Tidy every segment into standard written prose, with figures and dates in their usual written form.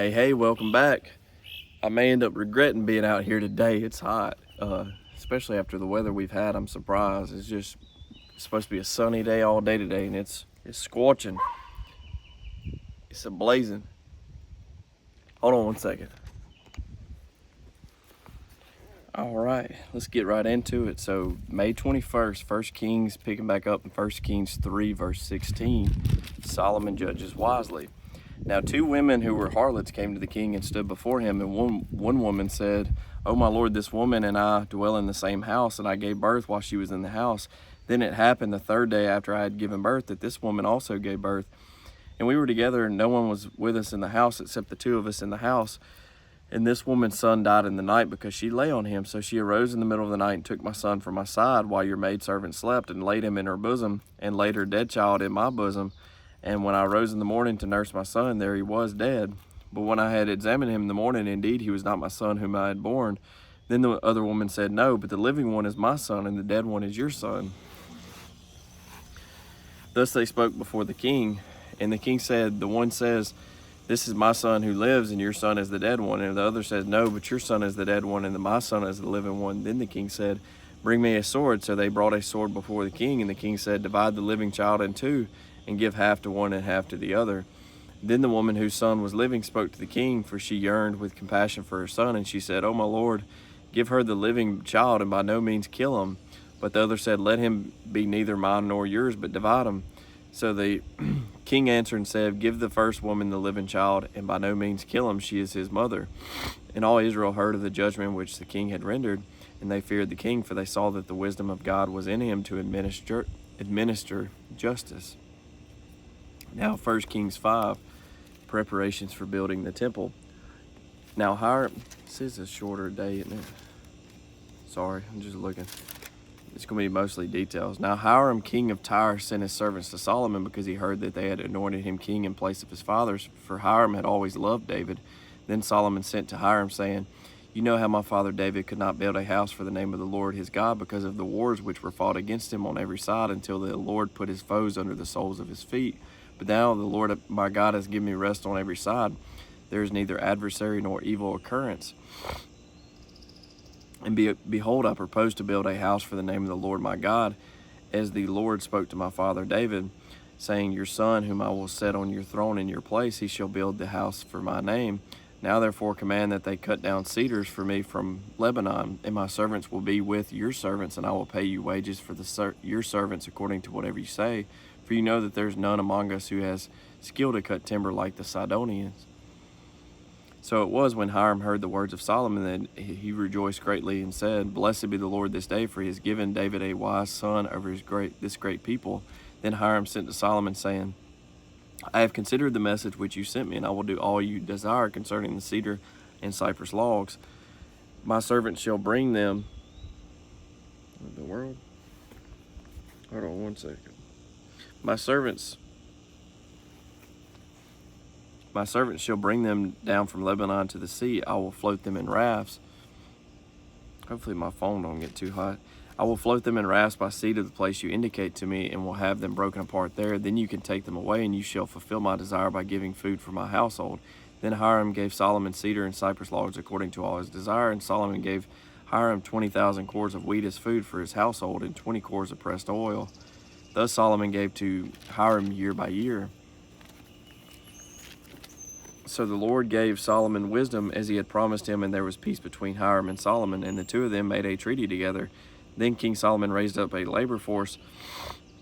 Hey, welcome back. I may end up regretting being out here today. It's hot, especially after the weather we've had. I'm surprised. It's supposed to be a sunny day all day today, and it's scorching. It's a blazing. Hold on one second. All right, let's get right into it. So May 21st, 1 Kings, picking back up in 1 Kings 3, verse 16, Solomon judges wisely. Now 2 women who were harlots came to the king and stood before him, and one woman said, "O my lord, this woman and I dwell in the same house, and I gave birth while she was in the house. Then it happened the 3rd day after I had given birth that this woman also gave birth. And we were together, and no one was with us in the house except the 2 of us in the house. And this woman's son died in the night because she lay on him. So she arose in the middle of the night and took my son from my side while your maidservant slept, and laid him in her bosom, and laid her dead child in my bosom. And when I rose in the morning to nurse my son, there he was dead. But when I had examined him in the morning, indeed he was not my son whom I had born. Then the other woman said, No, but the living one is my son, and the dead one is your son." Thus they spoke before the king. And the king said, "The one says, This is my son who lives, and your son is the dead one. And the other says, No, but your son is the dead one, and my son is the living one." Then the king said, "Bring me a sword." So they brought a sword before the king, and the king said, "Divide the living child in 2, and give half to one and half to the other." Then the woman whose son was living spoke to the king, for she yearned with compassion for her son, and she said, "O my lord, give her the living child, and by no means kill him." But the other said, "Let him be neither mine nor yours, but divide him." So the king answered and said, "Give the first woman the living child, and by no means kill him. She is his mother." And all Israel heard of the judgment which the king had rendered, and they feared the king, for they saw that the wisdom of God was in him to administer justice. Now 1 Kings 5, preparations for building the temple. Now this is a shorter day, isn't it? Sorry, I'm just looking. It's going to be mostly details. Now Hiram, king of Tyre, sent his servants to Solomon because he heard that they had anointed him king in place of his fathers, for Hiram had always loved David. Then Solomon sent to Hiram, saying, "You know how my father David could not build a house for the name of the Lord his God because of the wars which were fought against him on every side, until the Lord put his foes under the soles of his feet. But now the Lord my God has given me rest on every side. There is neither adversary nor evil occurrence. And behold, I propose to build a house for the name of the Lord my God, as the Lord spoke to my father David, saying, Your son, whom I will set on your throne in your place, he shall build the house for my name. Now therefore command that they cut down cedars for me from Lebanon, and my servants will be with your servants, and I will pay you wages for your servants according to whatever you say. For you know that there is none among us who has skill to cut timber like the Sidonians." So it was when Hiram heard the words of Solomon that he rejoiced greatly and said, "Blessed be the Lord this day, for he has given David a wise son over this great people." Then Hiram sent to Solomon, saying, "I have considered the message which you sent me, and I will do all you desire concerning the cedar and cypress logs. My servants shall bring them." What in the world? Hold on one second. My servants shall bring them down from Lebanon to the sea. I will float them in rafts. Hopefully my phone don't get too hot. "I will float them in rafts by sea to the place you indicate to me, and will have them broken apart there. Then you can take them away, and you shall fulfill my desire by giving food for my household." Then Hiram gave Solomon cedar and cypress logs according to all his desire, and Solomon gave Hiram 20,000 cores of wheat as food for his household, and 20 cores of pressed oil. Thus Solomon gave to Hiram year by year. So the Lord gave Solomon wisdom as he had promised him, and there was peace between Hiram and Solomon, and the 2 of them made a treaty together. Then King Solomon raised up a labor force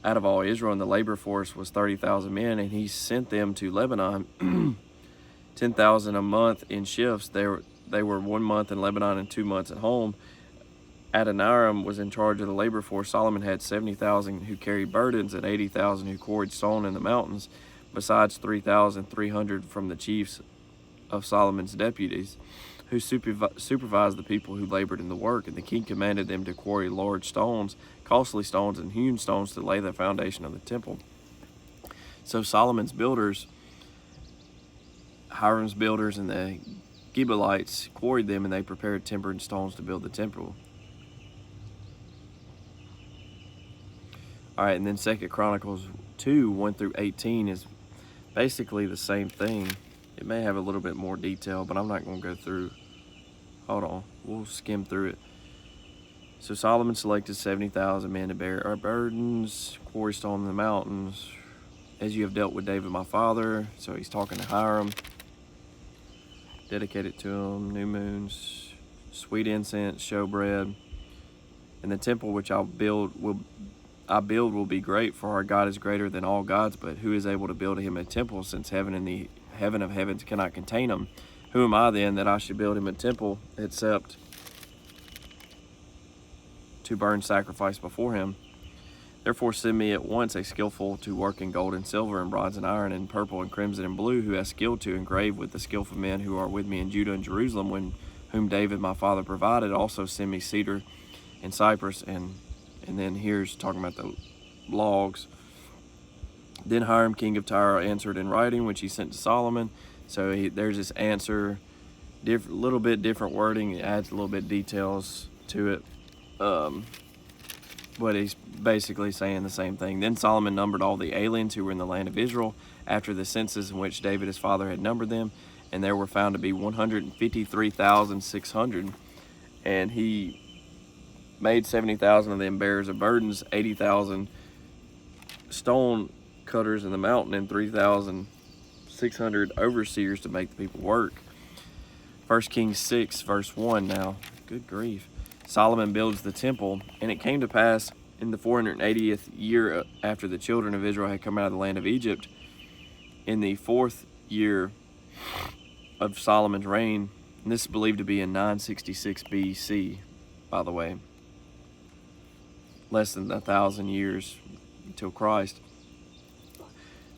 out of all Israel, and the labor force was 30,000 men, and he sent them to Lebanon, 10,000 a month in shifts. They were 1 month in Lebanon and 2 months at home. Adoniram was in charge of the labor force. Solomon had 70,000 who carried burdens, and 80,000 who quarried stone in the mountains, besides 3,300 from the chiefs of Solomon's deputies, who supervised the people who labored in the work. And the king commanded them to quarry large stones, costly stones, and hewn stones to lay the foundation of the temple. So Solomon's builders, Hiram's builders, and the Gibeonites quarried them, and they prepared timber and stones to build the temple. All right, and then 2 Chronicles 2, 1 through 18 is basically the same thing. It may have a little bit more detail, but I'm not going to go through. Hold on, we'll skim through it. So Solomon selected 70,000 men to bear our burdens, quarry stone in the mountains, as you have dealt with David my father. So he's talking to Hiram. Dedicate it to him, new moons, sweet incense, showbread. And the temple which I build will be great, for our God is greater than all gods. But who is able to build him a temple, since heaven and the heaven of heavens cannot contain him? Who am I then that I should build him a temple, except to burn sacrifice before him? Therefore send me at once a skillful to work in gold and silver and bronze and iron and purple and crimson and blue, who has skill to engrave with the skillful men who are with me in Judah and Jerusalem, whom David my father provided. Also send me cedar and cypress. And then here's talking about the logs. Then Hiram king of Tyre answered in writing, which he sent to Solomon. So there's this answer, little bit different wording. It adds a little bit details to it. But he's basically saying the same thing. Then Solomon numbered all the aliens who were in the land of Israel after the census in which David his father had numbered them, and there were found to be 153,600. And he made 70,000 of them bearers of burdens, 80,000 stone cutters in the mountain, and 3,600 overseers to make the people work. 1 Kings 6 verse 1 now. Good grief. Solomon builds the temple. And it came to pass in the 480th year after the children of Israel had come out of the land of Egypt, in the 4th year of Solomon's reign, and this is believed to be in 966 BC, by the way, less than 1,000 years until Christ.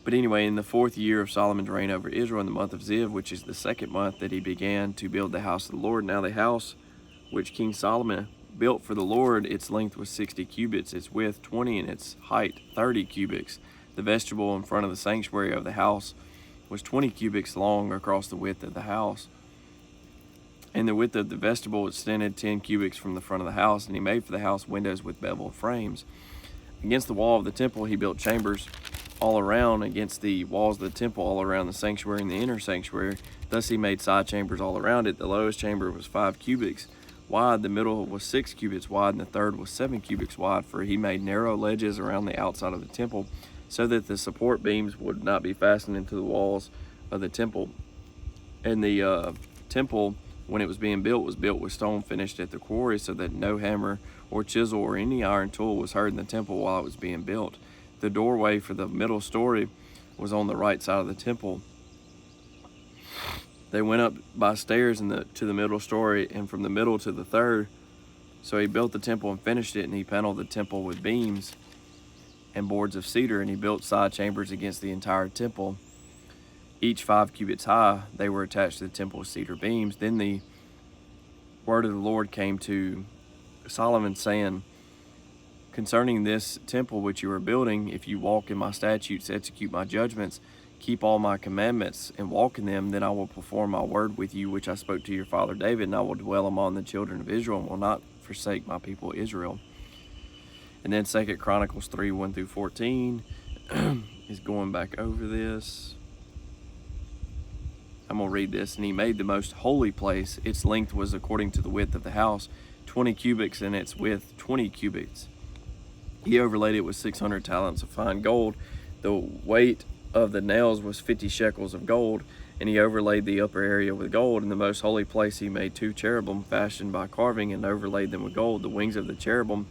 But anyway, in the 4th year of Solomon's reign over Israel, in the month of Ziv, which is the 2nd month, that he began to build the house of the Lord. Now the house which King Solomon built for the Lord, its length was 60 cubits, its width 20, and its height 30 cubits. The vestibule in front of the sanctuary of the house was 20 cubits long across the width of the house. And the width of the vestibule extended 10 cubits from the front of the house, and he made for the house windows with beveled frames. Against the wall of the temple he built chambers all around, against the walls of the temple all around the sanctuary and the inner sanctuary. Thus he made side chambers all around it. The lowest chamber was 5 cubits wide, the middle was 6 cubits wide, and the third was 7 cubits wide, for he made narrow ledges around the outside of the temple, so that the support beams would not be fastened into the walls of the temple. And the temple, when it was being built, was built with stone finished at the quarry, so that no hammer or chisel or any iron tool was heard in the temple while it was being built. The doorway for the middle story was on the right side of the temple. They went up by stairs to the middle story, and from the middle to the third. So he built the temple and finished it, and he paneled the temple with beams and boards of cedar, and he built side chambers against the entire temple, each 5 cubits high. They were attached to the temple with cedar beams. Then the word of the Lord came to Solomon, saying, concerning this temple which you are building, if you walk in my statutes, execute my judgments, keep all my commandments, and walk in them, then I will perform my word with you, which I spoke to your father David, and I will dwell among the children of Israel, and will not forsake my people Israel. And then 2 Chronicles 3, 1 through 14 is going back over this. I'm going to read this. And he made the most holy place. Its length was according to the width of the house, 20 cubits, and its width 20 cubits. He overlaid it with 600 talents of fine gold. The weight of the nails was 50 shekels of gold, and he overlaid the upper area with gold. In the most holy place he made 2 cherubim fashioned by carving, and overlaid them with gold. The wings of the cherubim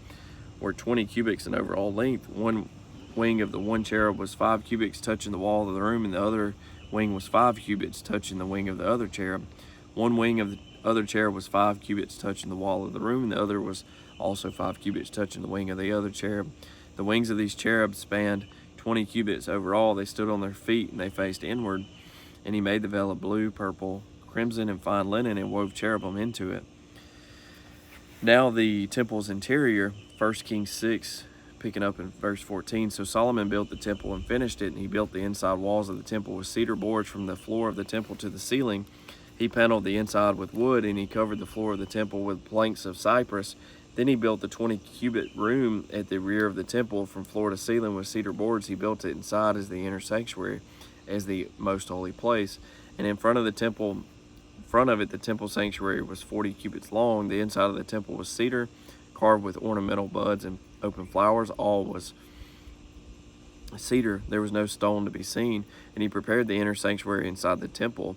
were 20 cubits in overall length. One wing of the one cherub was 5 cubits touching the wall of the room, and the other wing was 5 cubits touching the wing of the other cherub. One wing of the other cherub was 5 cubits touching the wall of the room, and the other was also 5 cubits touching the wing of the other cherub. The wings of these cherubs spanned 20 cubits overall. They stood on their feet, and they faced inward. And he made the veil of blue, purple, crimson, and fine linen, and wove cherubim into it. Now the temple's interior, 1 Kings 6, picking up in verse 14. So Solomon built the temple and finished it, and he built the inside walls of the temple with cedar boards from the floor of the temple to the ceiling. He paneled the inside with wood, and he covered the floor of the temple with planks of cypress. Then he built the 20-cubit room at the rear of the temple from floor to ceiling with cedar boards. He built it inside as the inner sanctuary, as the most holy place. And in front of the temple, the temple sanctuary was 40 cubits long. The inside of the temple was cedar, carved with ornamental buds and open flowers. All was cedar. There was no stone to be seen. And he prepared the inner sanctuary inside the temple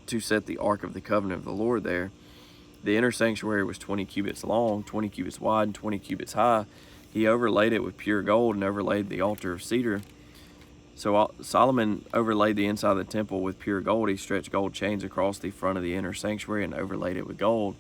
to set the ark of the covenant of the Lord there. The inner sanctuary was 20 cubits long, 20 cubits wide, and 20 cubits high. He overlaid it with pure gold and overlaid the altar of cedar. So Solomon overlaid the inside of the temple with pure gold. He stretched gold chains across the front of the inner sanctuary and overlaid it with gold.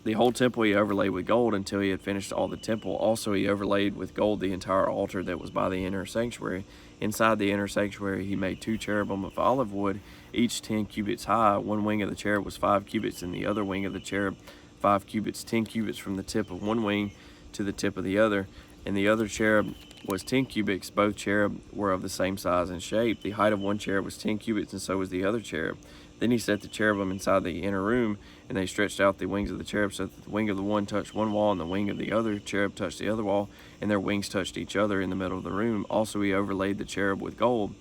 The whole temple he overlaid with gold until he had finished all the temple. Also he overlaid with gold the entire altar that was by the inner sanctuary. Inside the inner sanctuary he made 2 cherubim of olive wood, each 10 cubits high. One wing of the cherub was 5 cubits, and the other wing of the cherub 5 cubits, 10 cubits from the tip of one wing to the tip of the other. And the other cherub was 10 cubits. Both cherub were of the same size and shape. The height of one cherub was 10 cubits, and so was the other cherub. Then he set the cherubim inside the inner room, and they stretched out the wings of the cherub so that the wing of the one touched one wall, and the wing of the other cherub touched the other wall, and their wings touched each other in the middle of the room. Also he overlaid the cherub with gold.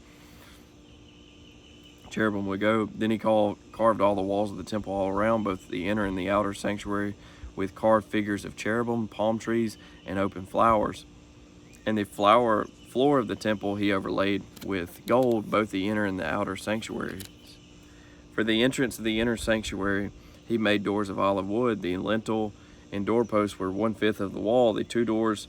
Cherubim would go. Then he carved all the walls of the temple all around, both the inner and the outer sanctuary, with carved figures of cherubim, palm trees, and open flowers. And the floor of the temple he overlaid with gold, both the inner and the outer sanctuaries. For the entrance of the inner sanctuary, he made doors of olive wood. The lintel and doorposts were 1/5 of the wall. The 2 doors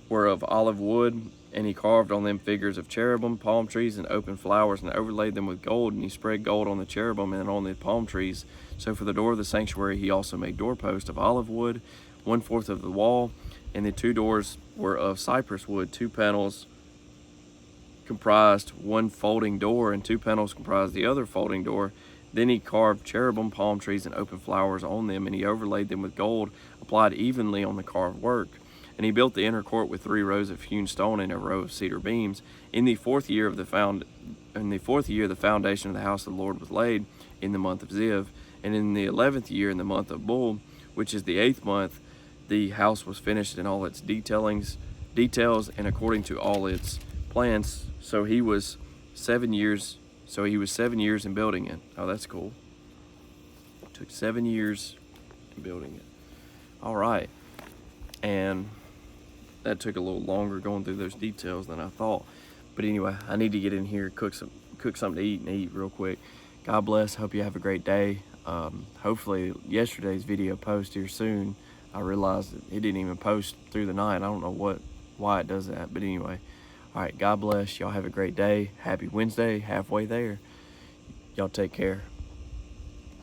were of olive wood, and he carved on them figures of cherubim, palm trees, and open flowers, and overlaid them with gold. And he spread gold on the cherubim and on the palm trees. So for the door of the sanctuary, he also made doorposts of olive wood, 1/4 of the wall, and the 2 doors were of cypress wood. 2 panels comprised one folding door, and 2 panels comprised the other folding door. Then he carved cherubim, palm trees, and open flowers on them, and he overlaid them with gold, applied evenly on the carved work. And he built the inner court with 3 rows of hewn stone and a row of cedar beams. In the 4th year, the foundation of the house of the Lord was laid in the month of Ziv. And in the 11th year, in the month of Bul, which is the 8th month, the house was finished in all its details and according to all its plans. So he was 7 years in building it. Oh, that's cool. It took 7 years in building it. All right. And that took a little longer going through those details than I thought. But anyway, I need to get in here, cook something to eat real quick. God bless. Hope you have a great day. Hopefully yesterday's video post here soon. I realized that it didn't even post through the night. I don't know why it does that. But anyway, all right, God bless. Y'all have a great day. Happy Wednesday, halfway there. Y'all take care.